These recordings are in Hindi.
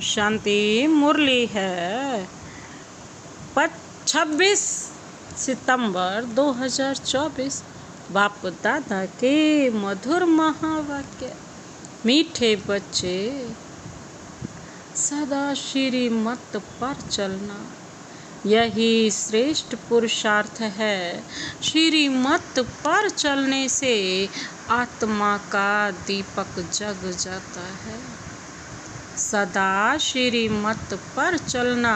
शांति मुरली है 26 सितंबर 2024। बाप दादा के मधुर महावाक्य। मीठे बच्चे, सदा श्री मत पर चलना यही श्रेष्ठ पुरुषार्थ है। श्री मत पर चलने से आत्मा का दीपक जग जाता है। सदा श्री मत पर चलना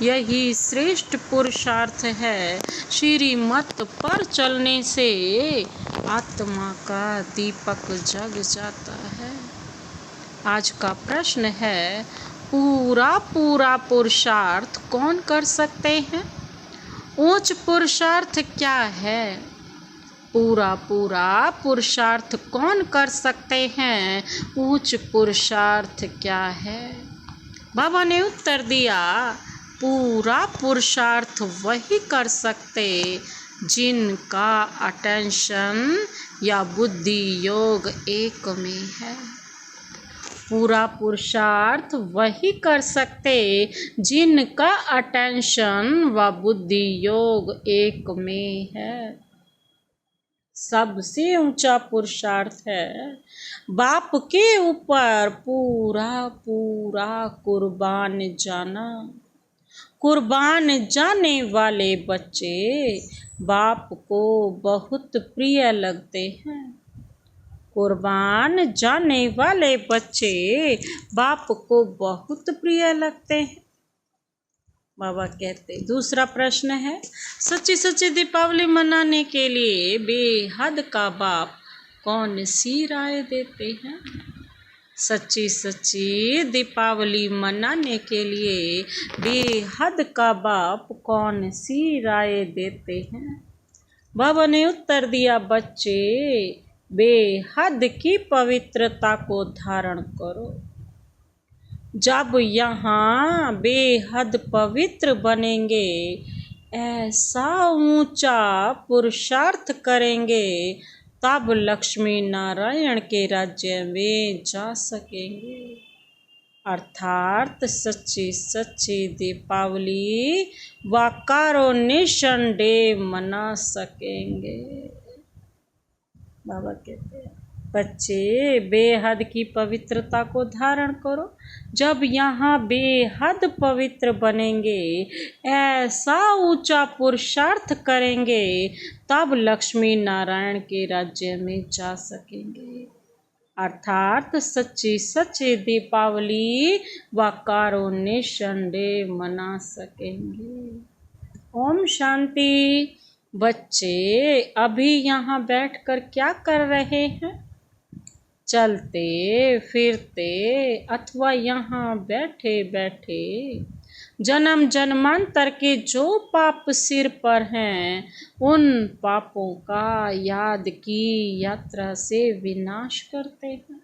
यही श्रेष्ठ पुरुषार्थ है। श्री मत पर चलने से आत्मा का दीपक जग जाता है। आज का प्रश्न है, पूरा पुरुषार्थ कौन कर सकते हैं? उच्च पुरुषार्थ क्या है? पूरा पुरुषार्थ कौन कर सकते हैं? उच्च पुरुषार्थ क्या है? बाबा ने उत्तर दिया, पूरा पुरुषार्थ वही कर सकते जिनका अटेंशन या बुद्धि योग एक में है। पूरा पुरुषार्थ वही कर सकते जिनका अटेंशन व बुद्धि योग एक में है। सबसे ऊंचा पुरुषार्थ है बाप के ऊपर पूरा कुर्बान जाना। कुर्बान जाने वाले बच्चे बाप को बहुत प्रिय लगते हैं। कुर्बान जाने वाले बच्चे बाप को बहुत प्रिय लगते हैं। बाबा कहते, दूसरा प्रश्न है, सच्ची सच्ची दीपावली मनाने के लिए बेहद का बाप कौन सी राय देते हैं? सच्ची सच्ची दीपावली मनाने के लिए बेहद का बाप कौन सी राय देते हैं? बाबा ने उत्तर दिया, बच्चे बेहद की पवित्रता को धारण करो। जब यहाँ बेहद पवित्र बनेंगे, ऐसा ऊंचा पुरुषार्थ करेंगे, तब लक्ष्मी नारायण के राज्य में जा सकेंगे। अर्थात सच्ची सच्ची दीपावली व कॉरोनेशन डे मना सकेंगे। बाबा कहते हैं, बच्चे बेहद की पवित्रता को धारण करो। जब यहाँ बेहद पवित्र बनेंगे, ऐसा ऊंचा पुरुषार्थ करेंगे, तब लक्ष्मी नारायण के राज्य में जा सकेंगे। अर्थात सच्ची सच्ची दीपावली व कॉरोनेशन डे मना सकेंगे। ओम शांति। बच्चे अभी यहाँ बैठकर क्या कर रहे हैं? चलते फिरते अथवा यहाँ बैठे बैठे जन्म जन्मांतर के जो पाप सिर पर हैं, उन पापों का याद की यात्रा से विनाश करते हैं।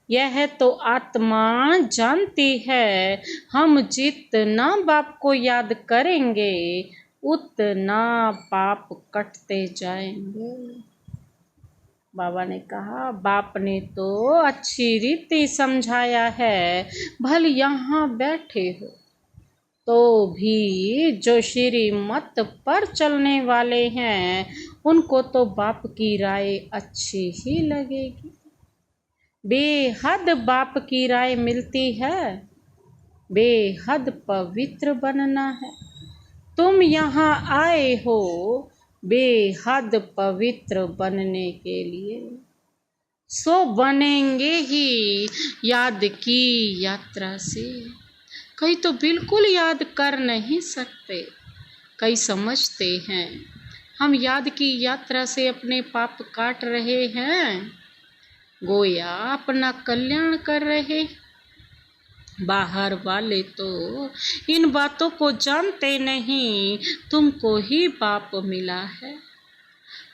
यह तो आत्मा जानती है, हम जितना बाप को याद करेंगे उतना पाप कटते जाएंगे। बाबा ने कहा, बाप ने तो अच्छी रीति समझाया है, भले यहाँ बैठे हो तो भी जो श्री मत पर चलने वाले हैं, उनको तो बाप की राय अच्छी ही लगेगी। बेहद बाप की राय मिलती है, बेहद पवित्र बनना है। तुम यहाँ आए हो बेहद पवित्र बनने के लिए, सो बनेंगे ही याद की यात्रा से। कई तो बिल्कुल याद कर नहीं सकते, कई समझते हैं हम याद की यात्रा से अपने पाप काट रहे हैं, गोया अपना कल्याण कर रहे। बाहर वाले तो इन बातों को जानते नहीं, तुमको ही पाप मिला है।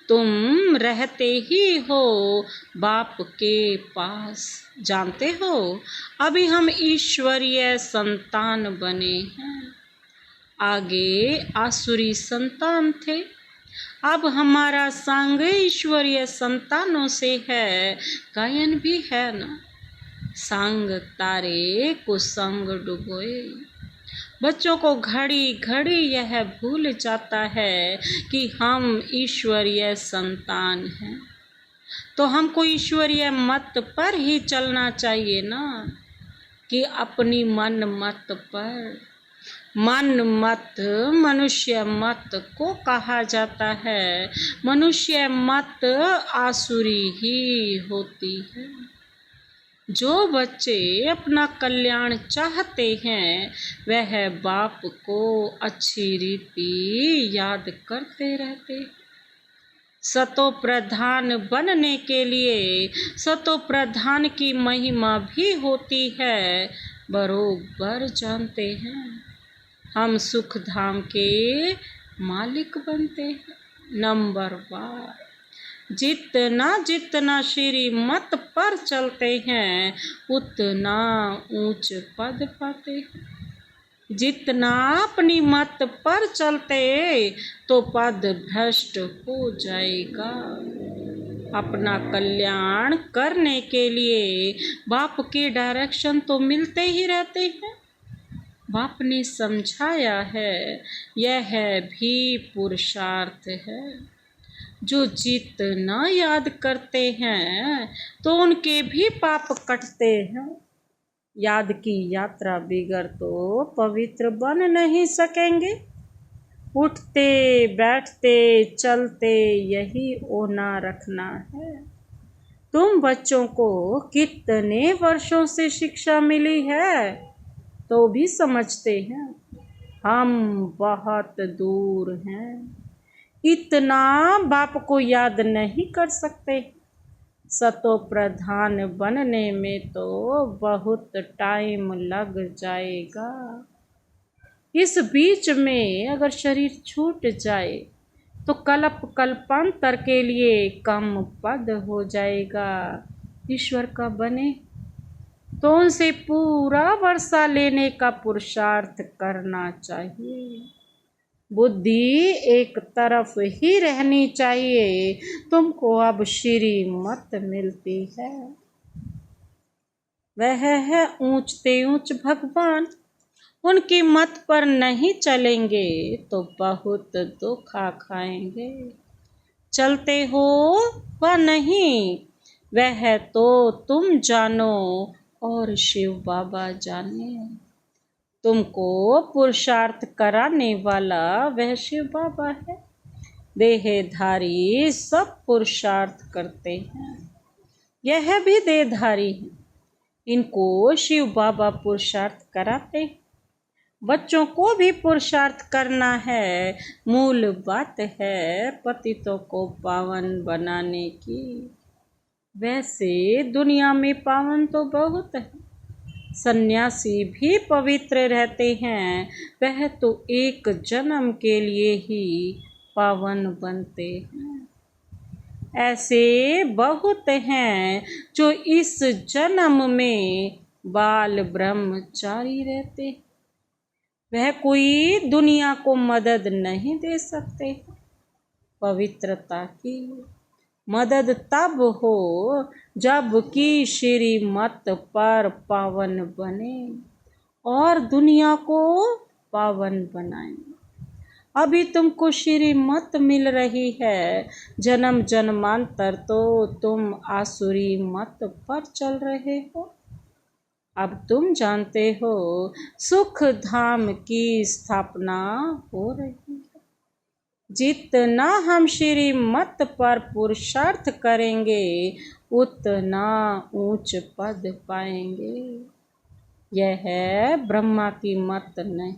तुम रहते ही हो बाप के पास, जानते हो अभी हम ईश्वरीय संतान बने हैं, आगे आसुरी संतान थे, अब हमारा संग ईश्वरीय संतानों से है, गायन भी है ना। संग तारे कुसंग डुबोए। बच्चों को घड़ी घड़ी यह भूल जाता है कि हम ईश्वरीय संतान हैं, तो हमको ईश्वरीय मत पर ही चलना चाहिए ना, कि अपनी मन मत पर। मन मत मनुष्य मत को कहा जाता है। मनुष्य मत आसुरी ही होती है। जो बच्चे अपना कल्याण चाहते हैं वह बाप को अच्छी रीति याद करते रहते हैं। सतो प्रधान बनने के लिए सतो प्रधान की महिमा भी होती है, बरोबर जानते हैं। हम सुख धाम के मालिक बनते हैं। नंबर 1, जितना जितना श्री मत पर चलते हैं उतना ऊंच पद पाते हैं। जितना अपनी मत पर चलते तो पद भ्रष्ट हो जाएगा। अपना कल्याण करने के लिए बाप के डायरेक्शन तो मिलते ही रहते हैं। बाप ने समझाया है, यह भी पुरुषार्थ है। जो जितना याद करते हैं तो उनके भी पाप कटते हैं। याद की यात्रा बिगर तो पवित्र बन नहीं सकेंगे। उठते बैठते चलते यही ओना रखना है। तुम बच्चों को कितने वर्षों से शिक्षा मिली है तो भी समझते हैं हम बहुत दूर हैं। इतना बाप को याद नहीं कर सकते। सतो प्रधान बनने में तो बहुत टाइम लग जाएगा। इस बीच में अगर शरीर छूट जाए तो कल्पांतर के लिए कम पद हो जाएगा। ईश्वर का बने तो उनसे पूरा वर्षा लेने का पुरुषार्थ करना चाहिए। बुद्धि एक तरफ ही रहनी चाहिए। तुमको अब श्री मत मिलती है। वह है ऊंचते ऊंच भगवान। उनकी मत पर नहीं चलेंगे तो बहुत दुख खाएंगे। चलते हो व नहीं वह तो तुम जानो और शिव बाबा जाने। तुमको पुरुषार्थ कराने वाला वह शिव बाबा है। देहधारी सब पुरुषार्थ करते हैं, यह भी देहधारी है। इनको शिव बाबा पुरुषार्थ कराते हैं। बच्चों को भी पुरुषार्थ करना है। मूल बात है पतितों को पावन बनाने की। वैसे दुनिया में पावन तो बहुत है। सन्यासी भी पवित्र रहते हैं, वह तो एक जन्म के लिए ही पावन बनते हैं। ऐसे बहुत हैं जो इस जन्म में बाल ब्रह्मचारी रहते। वह कोई दुनिया को मदद नहीं दे सकते। पवित्रता की मदद तब हो जब कि श्री मत पर पावन बने और दुनिया को पावन बनाए। अभी तुमको श्री मत मिल रही है। जन्म जन्मांतर तो तुम आसुरी मत पर चल रहे हो। अब तुम जानते हो सुख धाम की स्थापना हो रही है। जितना हम श्री मत पर पुरुषार्थ करेंगे उतना ऊंच पद पाएंगे। यह है ब्रह्मा की मत नहीं,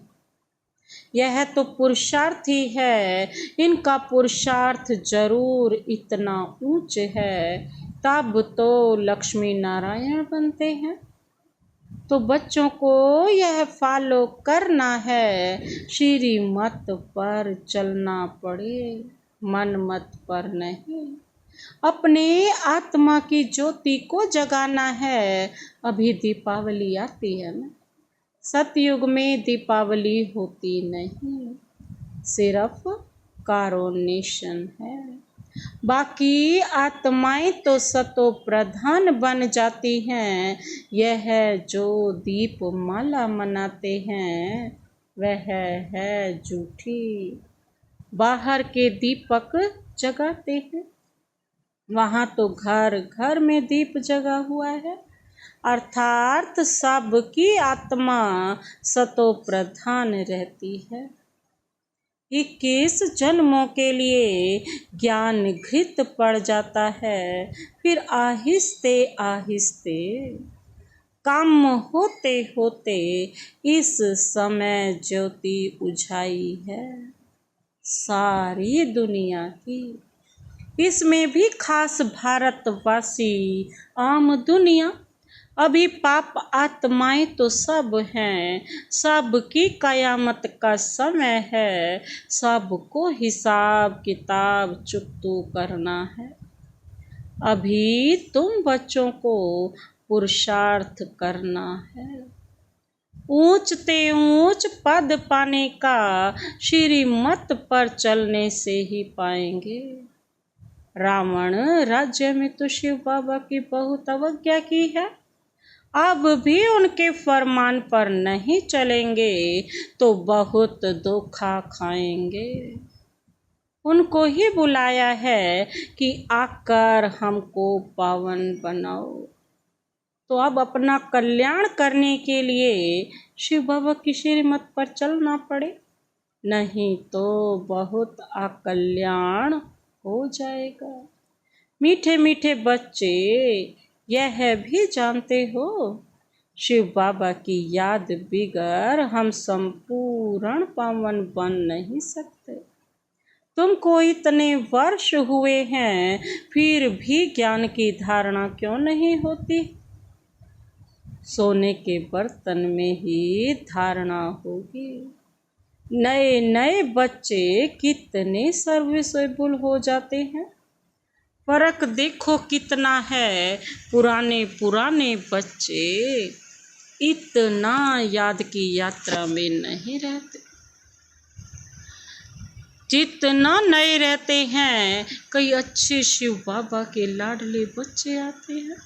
यह तो पुरुषार्थ ही है। इनका पुरुषार्थ जरूर इतना ऊंच है तब तो लक्ष्मी नारायण बनते हैं। तो बच्चों को यह फॉलो करना है, श्री मत पर चलना पड़े, मन मत पर नहीं। अपने आत्मा की ज्योति को जगाना है। अभी दीपावली आती है ना, सतयुग में दीपावली होती नहीं, सिर्फ कारोनेशन है। बाकी आत्माएं तो सतो प्रधान बन जाती हैं। यह जो दीप माला मनाते हैं वह है झूठी। बाहर के दीपक जगाते हैं, वहाँ तो घर घर में दीप जगा हुआ है। अर्थात सबकी आत्मा सतो प्रधान रहती है। 21 जन्मों के लिए ज्ञान घृत पड़ जाता है, फिर आहिस्ते आहिस्ते काम होते होते इस समय ज्योति उजाई है सारी दुनिया की। इसमें भी खास भारतवासी आम दुनिया। अभी पाप आत्माएं तो सब हैं, सबकी कयामत का समय है, सबको हिसाब किताब चुकतू करना है। अभी तुम बच्चों को पुरुषार्थ करना है। ऊंच ते ऊंच पद पाने का श्रीमत पर चलने से ही पाएंगे। रावण राज्य में तो शिव बाबा की बहुत अवज्ञा की है। अब भी उनके फरमान पर नहीं चलेंगे तो बहुत धोखा खाएंगे। उनको ही बुलाया है कि आकर हमको पावन बनाओ। तो अब अपना कल्याण करने के लिए शिव बाबा की श्रीमत पर चलना पड़े, नहीं तो बहुत अकल्याण हो जाएगा। मीठे मीठे बच्चे यह भी जानते हो, शिव बाबा की याद बिगर हम संपूर्ण पावन बन नहीं सकते। तुमको इतने वर्ष हुए हैं, फिर भी ज्ञान की धारणा क्यों नहीं होती? सोने के बर्तन में ही धारणा होगी। नए नए बच्चे कितने सर्विसेबल हो जाते हैं। फर्क देखो कितना है। पुराने पुराने बच्चे इतना याद की यात्रा में नहीं रहते जितना नए रहते हैं। कई अच्छे शिव बाबा के लाडले बच्चे आते हैं,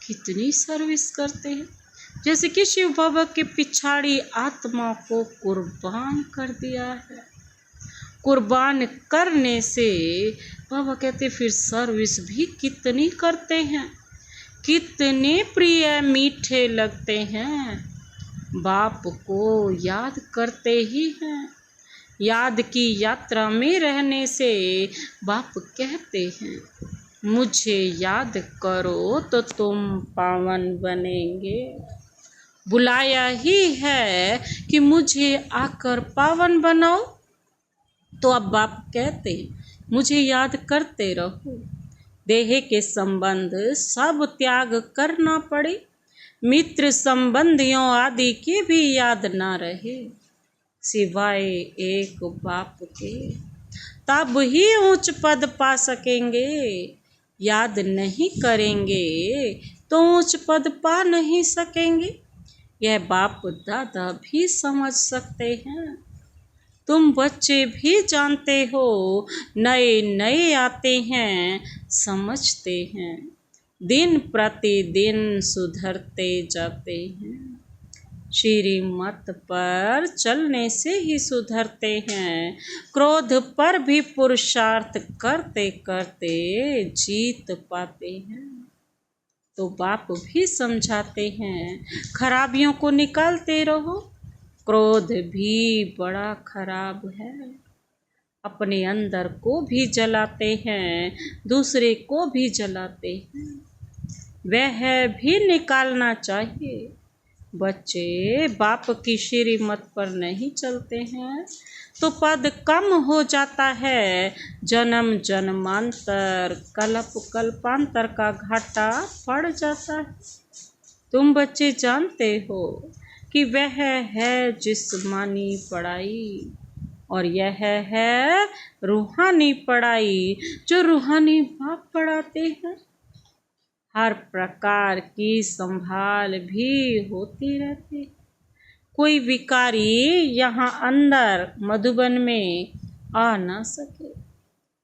कितनी सर्विस करते हैं। जैसे कि शिव बाबा के पिछाड़ी आत्मा को कुर्बान कर दिया है। कुर्बान करने से बाबा कहते फिर सर्विस भी कितनी करते हैं, कितने प्रिय मीठे लगते हैं। बाप को याद करते ही हैं। याद की यात्रा में रहने से बाप कहते हैं मुझे याद करो तो तुम पावन बनेंगे। बुलाया ही है कि मुझे आकर पावन बनाओ। तो अब बाप कहते मुझे याद करते रहो। देह के संबंध सब त्याग करना पड़े, मित्र संबंधियों आदि की भी याद ना रहे सिवाय एक बाप के। तब ही ऊंच पद पा सकेंगे। याद नहीं करेंगे तो ऊंच पद पा नहीं सकेंगे। यह बाप दादा भी समझ सकते हैं। तुम बच्चे भी जानते हो, नए नए आते हैं, समझते हैं, दिन प्रतिदिन सुधरते जाते हैं। श्रीमत पर चलने से ही सुधरते हैं। क्रोध पर भी पुरुषार्थ करते करते जीत पाते हैं। तो बाप भी समझाते हैं खराबियों को निकालते रहो। क्रोध भी बड़ा खराब है, अपने अंदर को भी जलाते हैं, दूसरे को भी जलाते हैं। वह भी निकालना चाहिए। बच्चे बाप की श्रीमत पर नहीं चलते हैं तो पद कम हो जाता है। जन्म जन्मांतर कल्प कल्पांतर का घाटा पड़ जाता है। तुम बच्चे जानते हो कि वह है जिस्मानी पढ़ाई और यह है रूहानी पढ़ाई जो रूहानी बाप पढ़ाते हैं। हर प्रकार की संभाल भी होती रहती। कोई विकारी यहाँ अंदर मधुबन में आ ना सके।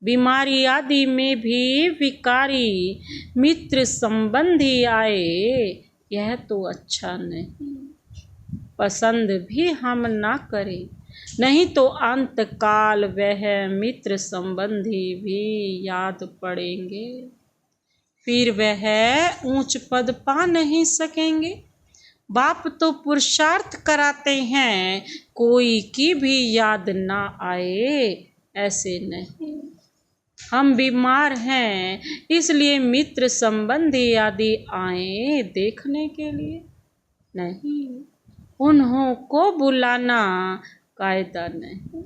बीमारी आदि में भी विकारी मित्र संबंधी आए, यह तो अच्छा नहीं। पसंद भी हम ना करें, नहीं तो अंत काल वह मित्र संबंधी भी याद पड़ेंगे, फिर वह ऊंच पद पा नहीं सकेंगे। बाप तो पुरुषार्थ कराते हैं, कोई की भी याद ना आए, ऐसे नहीं। हम बीमार हैं, इसलिए मित्र संबंधी आदि आए देखने के लिए, नहीं, उन्हों को बुलाना कायदा नहीं।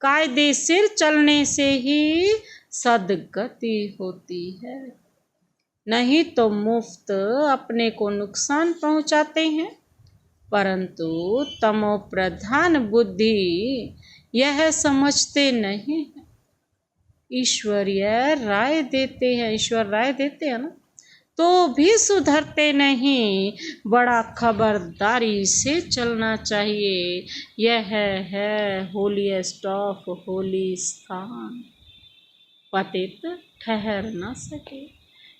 कायदे सिर चलने से ही सद्गति होती है, नहीं तो मुफ्त अपने को नुकसान पहुंचाते हैं। परंतु तमो प्रधान बुद्धि यह समझते नहीं है। ईश्वरीय राय देते हैं, ईश्वर राय देते हैं ना, तो भी सुधरते नहीं। बड़ा खबरदारी से चलना चाहिए, यह है होलीएस्ट ऑफ होली स्थान, पतित ठहर न सके।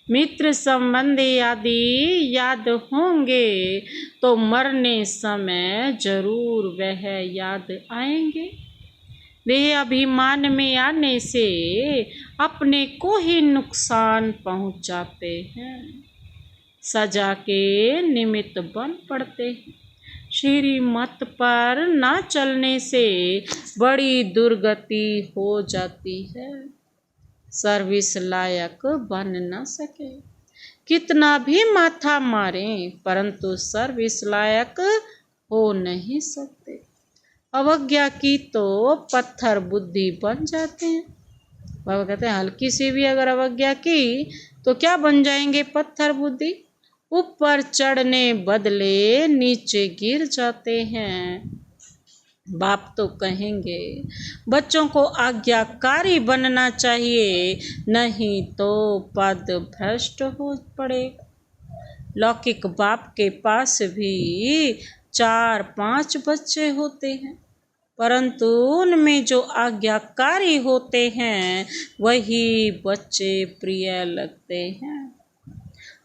मित्र संबंधी आदि याद होंगे तो मरने समय जरूर वह याद आएंगे। वे अभिमान में आने से अपने को ही नुकसान पहुंचाते हैं, सजा के निमित्त बन पड़ते हैं। श्रीमत पर ना चलने से बड़ी दुर्गति हो जाती है, सर्विस लायक बन न सके। कितना भी माथा मारें, परंतु सर्विस लायक हो नहीं सकते। अवज्ञा की तो पत्थर बुद्धि बन जाते हैं। बाबा कहते हैं हल्की सी भी अगर अवज्ञा की तो क्या बन जाएंगे, पत्थर बुद्धि। ऊपर चढ़ने बदले नीचे गिर जाते हैं। बाप तो कहेंगे बच्चों को आज्ञाकारी बनना चाहिए, नहीं तो पद भ्रष्ट हो पड़ेगा। लौकिक बाप के पास भी 4-5 बच्चे होते हैं, परंतु उनमें जो आज्ञाकारी होते हैं वही बच्चे प्रिय लगते हैं।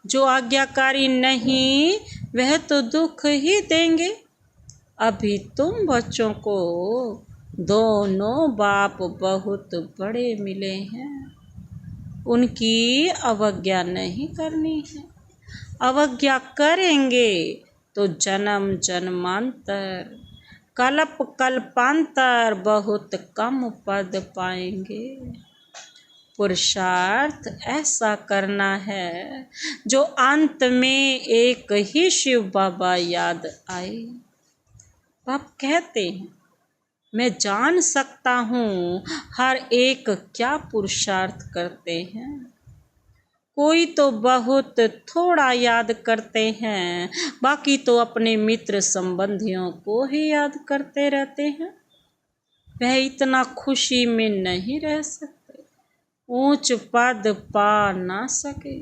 जो आज्ञाकारी नहीं वह तो दुख ही देंगे। अभी तुम बच्चों को दोनों बाप बहुत बड़े मिले हैं, उनकी अवज्ञा नहीं करनी है। अवज्ञा करेंगे तो जन्म जन्मांतर कल्प कल्पांतर बहुत कम पद पाएंगे। पुरुषार्थ ऐसा करना है जो अंत में एक ही शिव बाबा याद आए। बाप कहते हैं मैं जान सकता हूँ हर एक क्या पुरुषार्थ करते हैं। कोई तो बहुत थोड़ा याद करते हैं, बाकी तो अपने मित्र संबंधियों को ही याद करते रहते हैं। वह इतना खुशी में नहीं रह सकते, ऊंच पद पा ना सके।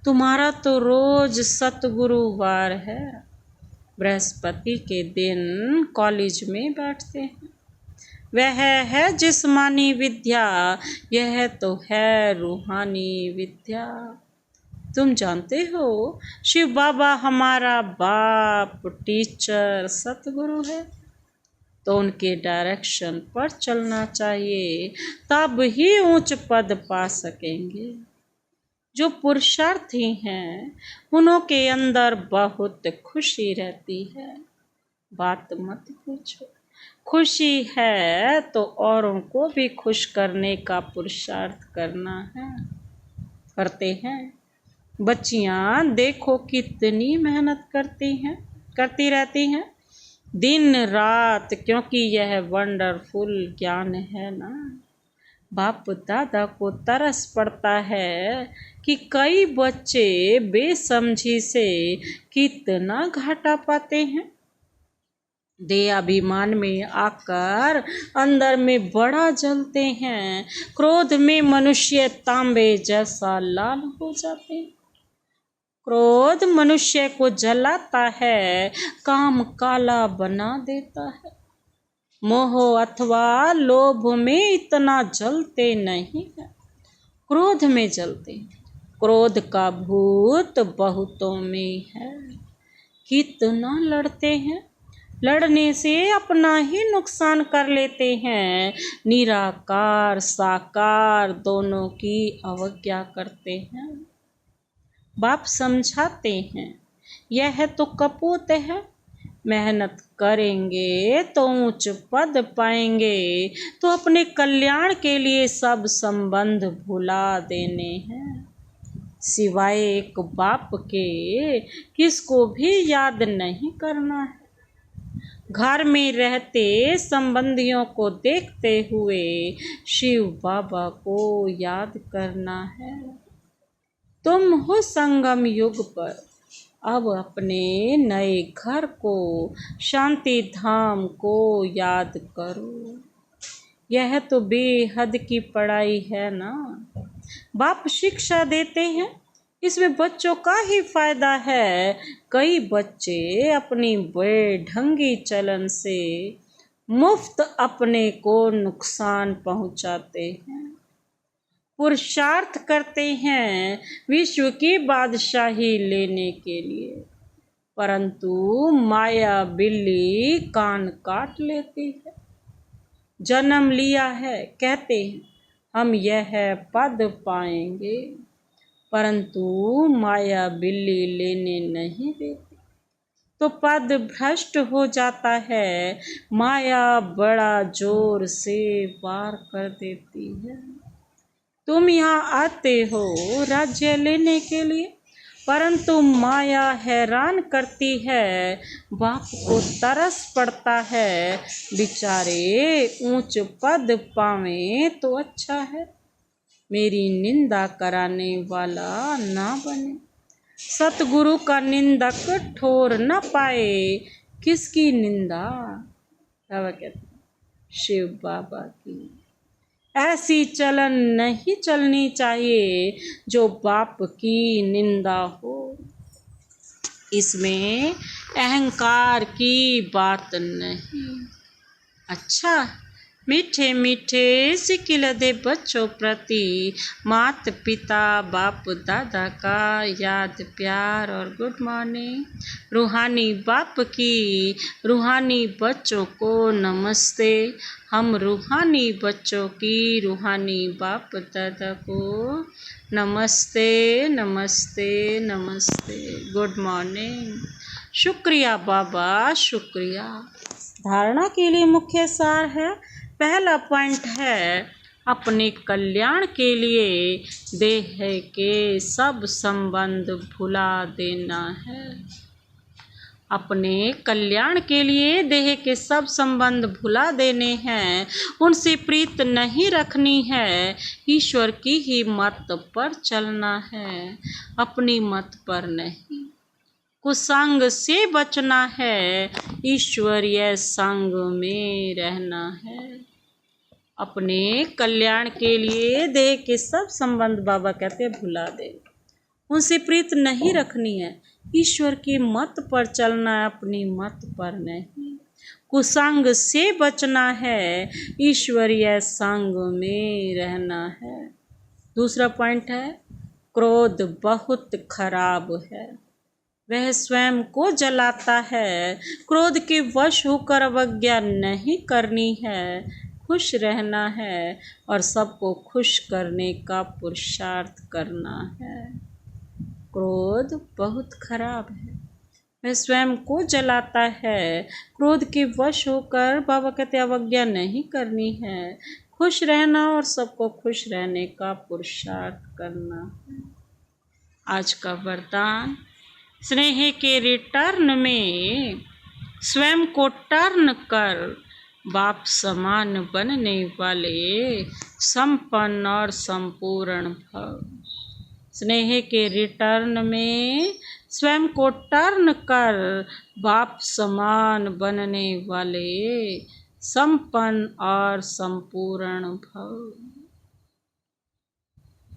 तुम्हारा तो रोज सतगुरुवार है, बृहस्पति के दिन कॉलेज में बैठते हैं। वह है जिस्मानी विद्या, यह तो है रूहानी विद्या। तुम जानते हो शिव बाबा हमारा बाप, टीचर, सतगुरु है, तो उनके डायरेक्शन पर चलना चाहिए, तब ही ऊंच पद पा सकेंगे। जो पुरुषार्थी हैं उन्हों के अंदर बहुत खुशी रहती है, बात मत पूछो। खुशी है तो औरों को भी खुश करने का पुरुषार्थ करना है, करते हैं। बच्चियां देखो कितनी मेहनत करती रहती हैं दिन रात, क्योंकि यह वंडरफुल ज्ञान है ना। बाप दादा को तरस पड़ता है कि कई बच्चे बेसमझी से कितना घाटा पाते हैं। देहाभिमान में आकर अंदर में बड़ा जलते हैं। क्रोध में मनुष्य तांबे जैसा लाल हो जाते हैं। क्रोध मनुष्य को जलाता है, काम काला बना देता है। मोह अथवा लोभ में इतना जलते नहीं है, क्रोध में जलते हैं। क्रोध का भूत बहुतों में है, कितना लड़ते हैं, लड़ने से अपना ही नुकसान कर लेते हैं। निराकार साकार दोनों की अवज्ञा करते हैं। बाप समझाते हैं, यह तो कपूत है, मेहनत करेंगे तो ऊंच पद पाएंगे, तो अपने कल्याण के लिए सब संबंध भुला देने हैं। सिवाय एक बाप के किसको भी याद नहीं करना है। घर में रहते संबंधियों को देखते हुए शिव बाबा को याद करना है। तुम हो संगम युग पर, अब अपने नए घर को, शांति धाम को याद करो। यह तो बेहद की पढ़ाई है ना। बाप शिक्षा देते हैं, इसमें बच्चों का ही फायदा है। कई बच्चे अपनी बेढंगी चलन से मुफ्त अपने को नुकसान पहुंचाते हैं। पुरुषार्थ करते हैं विश्व की बादशाही लेने के लिए, परंतु माया बिल्ली कान काट लेती है। जन्म लिया है, कहते हैं हम यह पद पाएंगे, परंतु माया बिल्ली लेने नहीं देती, तो पद भ्रष्ट हो जाता है। माया बड़ा जोर से वार कर देती है। तुम यहाँ आते हो राज्य लेने के लिए, परंतु माया हैरान करती है। बाप को तरस पड़ता है, बेचारे ऊंच पद पावें तो अच्छा है, मेरी निंदा कराने वाला ना बने। सतगुरु का निंदक ठोर न पाए, किसकी निंदा? बाबा कहते शिव बाबा की। ऐसी चलन नहीं चलनी चाहिए जो बाप की निंदा हो। इसमें अहंकार की बात नहीं। अच्छा, मीठे मीठे सिकिलदे बच्चों प्रति माता पिता बाप दादा का याद प्यार और गुड मॉर्निंग। रूहानी बाप की रूहानी बच्चों को नमस्ते। हम रूहानी बच्चों की रूहानी बाप दादा को नमस्ते नमस्ते नमस्ते, गुड मॉर्निंग। शुक्रिया बाबा, शुक्रिया। धारणा के लिए मुख्य सार है, पहला पॉइंट है अपने कल्याण के लिए देह के सब संबंध भुला देना है। अपने कल्याण के लिए देह के सब संबंध भुला देने हैं, उनसे प्रीत नहीं रखनी है, ईश्वर की ही मत पर चलना है, अपनी मत पर नहीं। कुसंग से बचना है, ईश्वरीय संग में रहना है। अपने कल्याण के लिए देह के सब संबंध बाबा कहते हैं भुला दे, उनसे प्रीत नहीं रखनी है, ईश्वर की मत पर चलना है, अपनी मत पर नहीं। कुसंग से बचना है, ईश्वरीय संग में रहना है। दूसरा पॉइंट है, क्रोध बहुत खराब है, वह स्वयं को जलाता है। क्रोध के वश होकर अवज्ञा नहीं करनी है, खुश रहना है और सबको खुश करने का पुरुषार्थ करना है। क्रोध बहुत खराब है, वह स्वयं को जलाता है। क्रोध के वश होकर बाबा कहते अवज्ञा नहीं करनी है, खुश रहना और सबको खुश रहने का पुरुषार्थ करना है। आज का वरदान, स्नेह के रिटर्न में स्वयं को टर्न कर बाप समान बनने वाले संपन्न और संपूर्ण भव। स्नेह के रिटर्न में स्वयं को टर्न कर बाप समान बनने वाले संपन्न और संपूर्ण भव।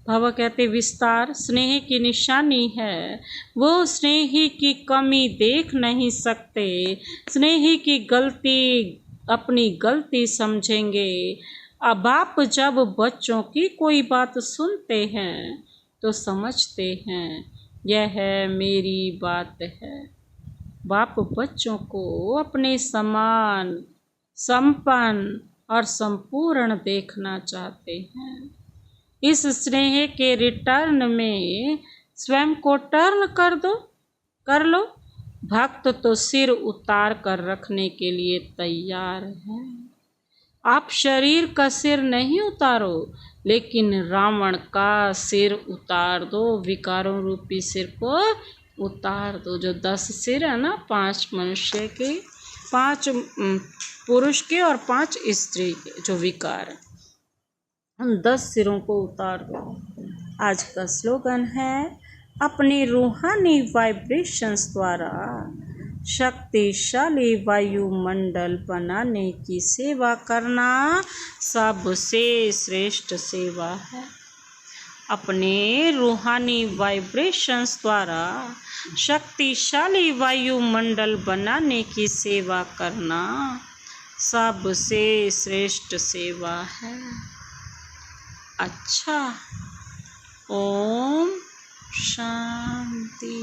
बाबा कहते विस्तार स्नेह की निशानी है, वो स्नेही की कमी देख नहीं सकते, स्नेही की गलती अपनी गलती समझेंगे। अब आप जब बच्चों की कोई बात सुनते हैं तो समझते हैं यह मेरी बात है। बाप बच्चों को अपने समान, संपन्न और संपूर्ण देखना चाहते हैं। इस स्नेह के रिटर्न में स्वयं को टर्न कर लो। भक्त तो सिर उतार कर रखने के लिए तैयार है। आप शरीर का सिर नहीं उतारो, लेकिन रावण का सिर उतार दो। विकारों रूपी सिर को उतार दो। जो 10 सिर है ना, 5 मनुष्य के, 5 पुरुष के और 5 स्त्री के जो विकार है, हम 10 सिरों को उतार दो। आज का स्लोगन है, अपने रूहानी वाइब्रेशंस द्वारा शक्तिशाली वायुमंडल बनाने की सेवा करना सबसे श्रेष्ठ सेवा है। अपने रूहानी वाइब्रेशंस द्वारा शक्तिशाली वायुमंडल बनाने की सेवा करना सबसे श्रेष्ठ सेवा है। अच्छा, ओम शांति।